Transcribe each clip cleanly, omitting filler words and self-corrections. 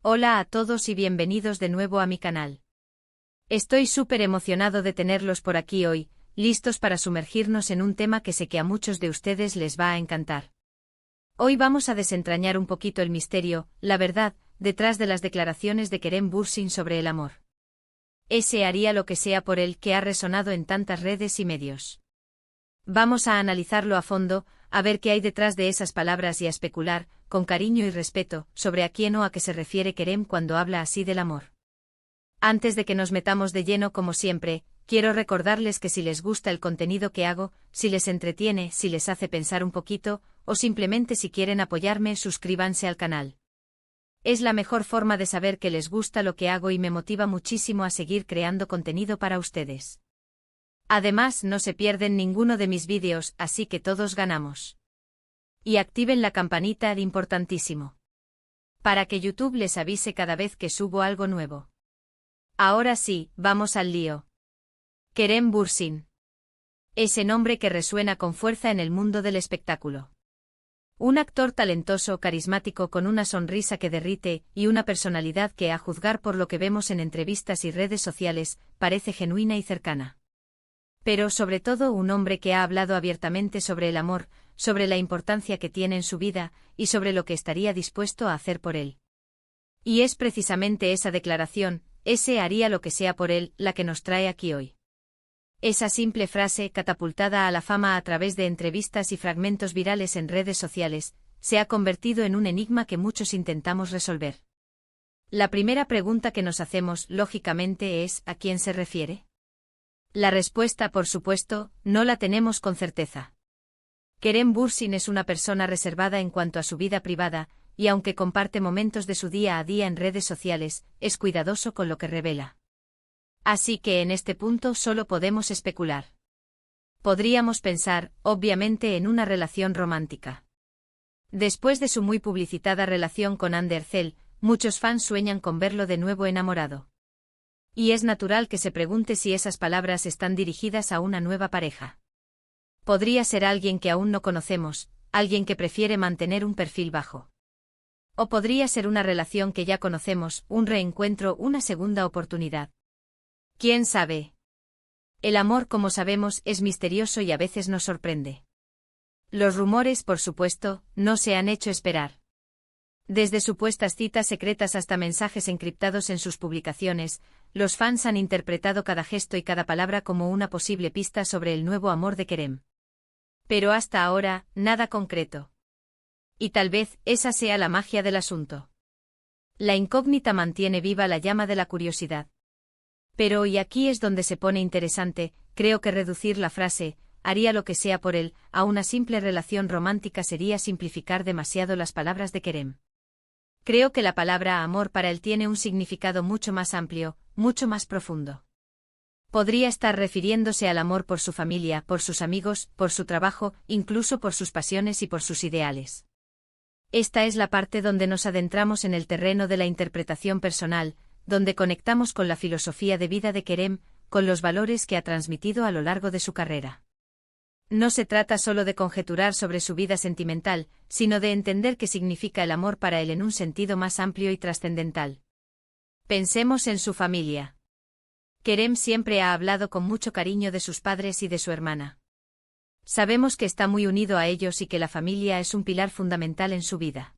Hola a todos y bienvenidos de nuevo a mi canal. Estoy súper emocionado de tenerlos por aquí hoy, listos para sumergirnos en un tema que sé que a muchos de ustedes les va a encantar. Hoy vamos a desentrañar un poquito el misterio, la verdad, detrás de las declaraciones de Kerem Bürsin sobre el amor. Ese haría lo que sea por él que ha resonado en tantas redes y medios. Vamos a analizarlo a fondo, a ver qué hay detrás de esas palabras y a especular, con cariño y respeto, sobre a quién o a qué se refiere Kerem cuando habla así del amor. Antes de que nos metamos de lleno como siempre, quiero recordarles que si les gusta el contenido que hago, si les entretiene, si les hace pensar un poquito, o simplemente si quieren apoyarme, suscríbanse al canal. Es la mejor forma de saber que les gusta lo que hago y me motiva muchísimo a seguir creando contenido para ustedes. Además, no se pierden ninguno de mis vídeos, así que todos ganamos. Y activen la campanita, importantísimo. Para que YouTube les avise cada vez que subo algo nuevo. Ahora sí, vamos al lío. Kerem Bürsin. Ese nombre que resuena con fuerza en el mundo del espectáculo. Un actor talentoso, carismático con una sonrisa que derrite y una personalidad que, a juzgar por lo que vemos en entrevistas y redes sociales, parece genuina y cercana. Pero sobre todo un hombre que ha hablado abiertamente sobre el amor, sobre la importancia que tiene en su vida, y sobre lo que estaría dispuesto a hacer por él. Y es precisamente esa declaración, ese haría lo que sea por él, la que nos trae aquí hoy. Esa simple frase, catapultada a la fama a través de entrevistas y fragmentos virales en redes sociales, se ha convertido en un enigma que muchos intentamos resolver. La primera pregunta que nos hacemos, lógicamente, es ¿a quién se refiere? La respuesta, por supuesto, no la tenemos con certeza. Kerem Bürsin es una persona reservada en cuanto a su vida privada, y aunque comparte momentos de su día a día en redes sociales, es cuidadoso con lo que revela. Así que en este punto solo podemos especular. Podríamos pensar, obviamente, en una relación romántica. Después de su muy publicitada relación con Hande Erçel, muchos fans sueñan con verlo de nuevo enamorado. Y es natural que se pregunte si esas palabras están dirigidas a una nueva pareja. Podría ser alguien que aún no conocemos, alguien que prefiere mantener un perfil bajo. O podría ser una relación que ya conocemos, un reencuentro, una segunda oportunidad. ¿Quién sabe? El amor, como sabemos, es misterioso y a veces nos sorprende. Los rumores, por supuesto, no se han hecho esperar. Desde supuestas citas secretas hasta mensajes encriptados en sus publicaciones, los fans han interpretado cada gesto y cada palabra como una posible pista sobre el nuevo amor de Kerem. Pero hasta ahora, nada concreto. Y tal vez esa sea la magia del asunto. La incógnita mantiene viva la llama de la curiosidad. Pero y aquí es donde se pone interesante, creo que reducir la frase, haría lo que sea por él, a una simple relación romántica sería simplificar demasiado las palabras de Kerem. Creo que la palabra amor para él tiene un significado mucho más amplio, mucho más profundo. Podría estar refiriéndose al amor por su familia, por sus amigos, por su trabajo, incluso por sus pasiones y por sus ideales. Esta es la parte donde nos adentramos en el terreno de la interpretación personal, donde conectamos con la filosofía de vida de Kerem, con los valores que ha transmitido a lo largo de su carrera. No se trata solo de conjeturar sobre su vida sentimental, sino de entender qué significa el amor para él en un sentido más amplio y trascendental. Pensemos en su familia. Kerem siempre ha hablado con mucho cariño de sus padres y de su hermana. Sabemos que está muy unido a ellos y que la familia es un pilar fundamental en su vida.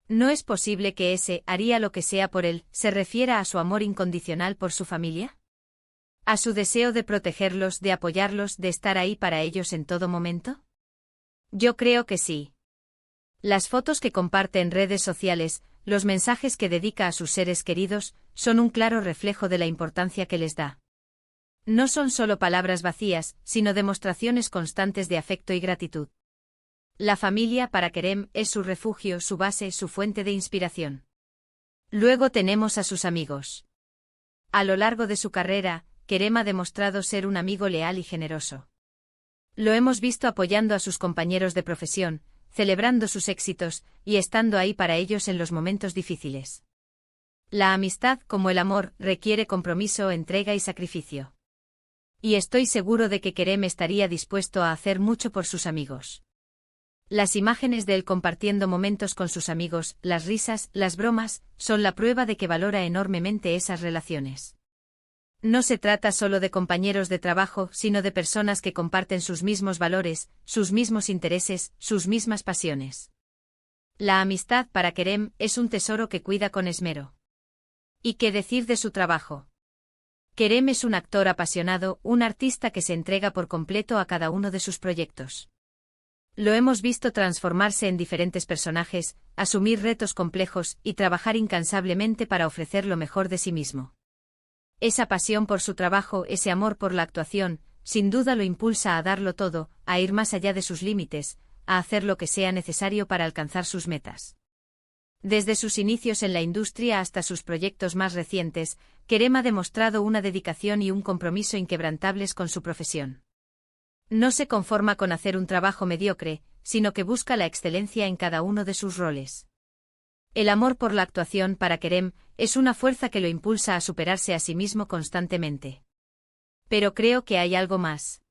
¿No es posible que ese haría lo que sea por él se refiera a su amor incondicional por su familia? ¿A su deseo de protegerlos, de apoyarlos, de estar ahí para ellos en todo momento? Yo creo que sí. Las fotos que comparte en redes sociales, los mensajes que dedica a sus seres queridos, son un claro reflejo de la importancia que les da. No son solo palabras vacías, sino demostraciones constantes de afecto y gratitud. La familia para Kerem es su refugio, su base, su fuente de inspiración. Luego tenemos a sus amigos. A lo largo de su carrera, Kerem ha demostrado ser un amigo leal y generoso. Lo hemos visto apoyando a sus compañeros de profesión, celebrando sus éxitos, y estando ahí para ellos en los momentos difíciles. La amistad, como el amor, requiere compromiso, entrega y sacrificio. Y estoy seguro de que Kerem estaría dispuesto a hacer mucho por sus amigos. Las imágenes de él compartiendo momentos con sus amigos, las risas, las bromas, son la prueba de que valora enormemente esas relaciones. No se trata solo de compañeros de trabajo, sino de personas que comparten sus mismos valores, sus mismos intereses, sus mismas pasiones. La amistad para Kerem es un tesoro que cuida con esmero. ¿Y qué decir de su trabajo? Kerem es un actor apasionado, un artista que se entrega por completo a cada uno de sus proyectos. Lo hemos visto transformarse en diferentes personajes, asumir retos complejos y trabajar incansablemente para ofrecer lo mejor de sí mismo. Esa pasión por su trabajo, ese amor por la actuación, sin duda lo impulsa a darlo todo, a ir más allá de sus límites, a hacer lo que sea necesario para alcanzar sus metas. Desde sus inicios en la industria hasta sus proyectos más recientes, Kerem ha demostrado una dedicación y un compromiso inquebrantables con su profesión. No se conforma con hacer un trabajo mediocre, sino que busca la excelencia en cada uno de sus roles. El amor por la actuación para Kerem es una fuerza que lo impulsa a superarse a sí mismo constantemente. Pero creo que hay algo más.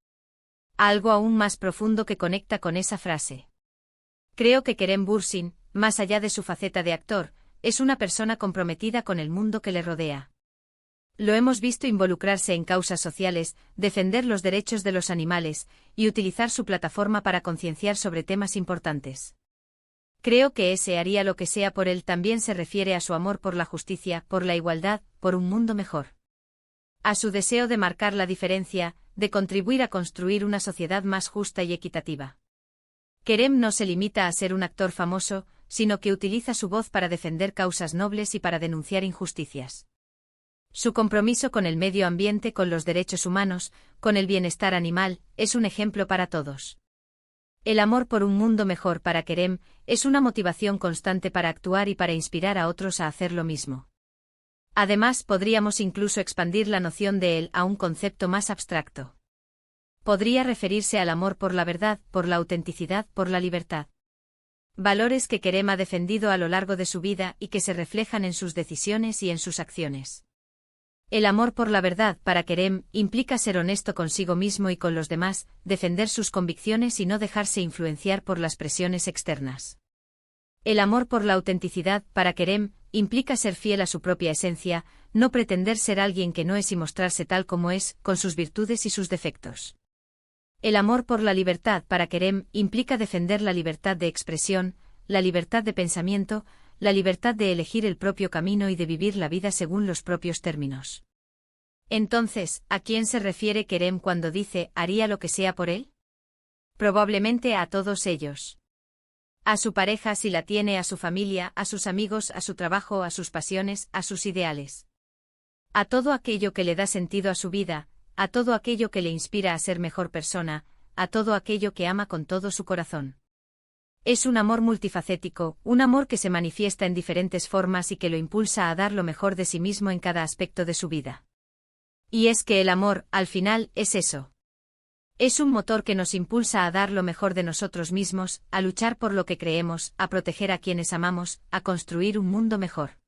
Algo aún más profundo que conecta con esa frase. Creo que Kerem Bürsin, más allá de su faceta de actor, es una persona comprometida con el mundo que le rodea. Lo hemos visto involucrarse en causas sociales, defender los derechos de los animales, y utilizar su plataforma para concienciar sobre temas importantes. Creo que ese haría lo que sea por él también se refiere a su amor por la justicia, por la igualdad, por un mundo mejor. A su deseo de marcar la diferencia, de contribuir a construir una sociedad más justa y equitativa. Kerem no se limita a ser un actor famoso, sino que utiliza su voz para defender causas nobles y para denunciar injusticias. Su compromiso con el medio ambiente, con los derechos humanos, con el bienestar animal, es un ejemplo para todos. El amor por un mundo mejor para Kerem es una motivación constante para actuar y para inspirar a otros a hacer lo mismo. Además, podríamos incluso expandir la noción de él a un concepto más abstracto. Podría referirse al amor por la verdad, por la autenticidad, por la libertad. Valores que Kerem ha defendido a lo largo de su vida y que se reflejan en sus decisiones y en sus acciones. El amor por la verdad para Kerem implica ser honesto consigo mismo y con los demás, defender sus convicciones y no dejarse influenciar por las presiones externas. El amor por la autenticidad para Kerem implica ser fiel a su propia esencia, no pretender ser alguien que no es y mostrarse tal como es, con sus virtudes y sus defectos. El amor por la libertad para Kerem implica defender la libertad de expresión, la libertad de pensamiento, la libertad de elegir el propio camino y de vivir la vida según los propios términos. Entonces, ¿a quién se refiere Kerem cuando dice haría lo que sea por él? Probablemente a todos ellos. A su pareja si la tiene, a su familia, a sus amigos, a su trabajo, a sus pasiones, a sus ideales. A todo aquello que le da sentido a su vida, a todo aquello que le inspira a ser mejor persona, a todo aquello que ama con todo su corazón. Es un amor multifacético, un amor que se manifiesta en diferentes formas y que lo impulsa a dar lo mejor de sí mismo en cada aspecto de su vida. Y es que el amor, al final, es eso. Es un motor que nos impulsa a dar lo mejor de nosotros mismos, a luchar por lo que creemos, a proteger a quienes amamos, a construir un mundo mejor.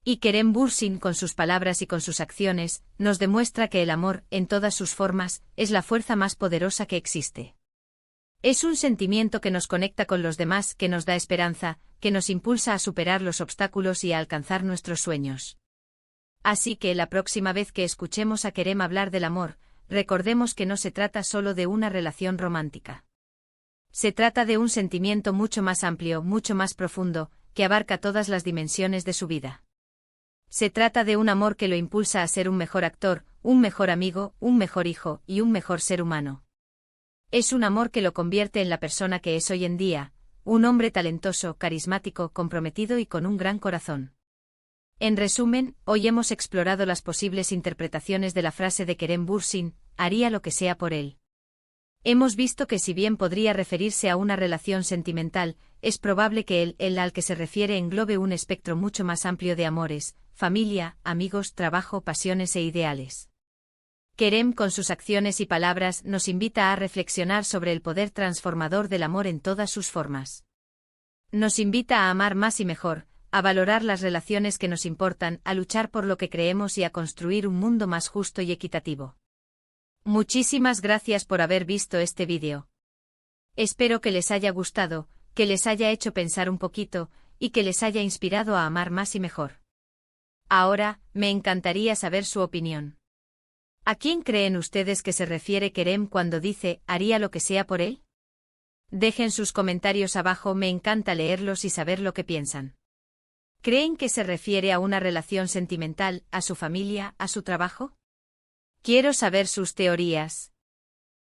Y Kerem Bürsin, con sus palabras y con sus acciones, nos demuestra que el amor, en todas sus formas, es la fuerza más poderosa que existe. Es un sentimiento que nos conecta con los demás, que nos da esperanza, que nos impulsa a superar los obstáculos y a alcanzar nuestros sueños. Así que la próxima vez que escuchemos a Kerem hablar del amor, recordemos que no se trata solo de una relación romántica. Se trata de un sentimiento mucho más amplio, mucho más profundo, que abarca todas las dimensiones de su vida. Se trata de un amor que lo impulsa a ser un mejor actor, un mejor amigo, un mejor hijo y un mejor ser humano. Es un amor que lo convierte en la persona que es hoy en día, un hombre talentoso, carismático, comprometido y con un gran corazón. En resumen, hoy hemos explorado las posibles interpretaciones de la frase de Kerem Bürsin, haría lo que sea por él. Hemos visto que si bien podría referirse a una relación sentimental, es probable que el al que se refiere englobe un espectro mucho más amplio de amores, familia, amigos, trabajo, pasiones e ideales. Kerem, con sus acciones y palabras, nos invita a reflexionar sobre el poder transformador del amor en todas sus formas. Nos invita a amar más y mejor, a valorar las relaciones que nos importan, a luchar por lo que creemos y a construir un mundo más justo y equitativo. Muchísimas gracias por haber visto este vídeo. Espero que les haya gustado, que les haya hecho pensar un poquito, y que les haya inspirado a amar más y mejor. Ahora, me encantaría saber su opinión. ¿A quién creen ustedes que se refiere Kerem cuando dice, haría lo que sea por él? Dejen sus comentarios abajo, me encanta leerlos y saber lo que piensan. ¿Creen que se refiere a una relación sentimental, a su familia, a su trabajo? Quiero saber sus teorías.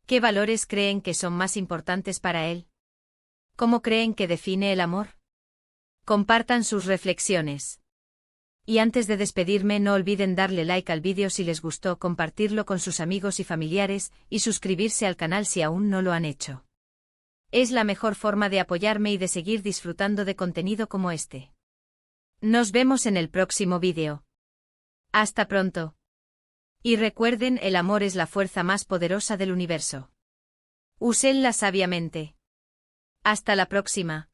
¿Qué valores creen que son más importantes para él? ¿Cómo creen que define el amor? Compartan sus reflexiones. Y antes de despedirme, no olviden darle like al vídeo si les gustó, compartirlo con sus amigos y familiares, y suscribirse al canal si aún no lo han hecho. Es la mejor forma de apoyarme y de seguir disfrutando de contenido como este. Nos vemos en el próximo vídeo. Hasta pronto. Y recuerden, el amor es la fuerza más poderosa del universo. Úsenla sabiamente. Hasta la próxima.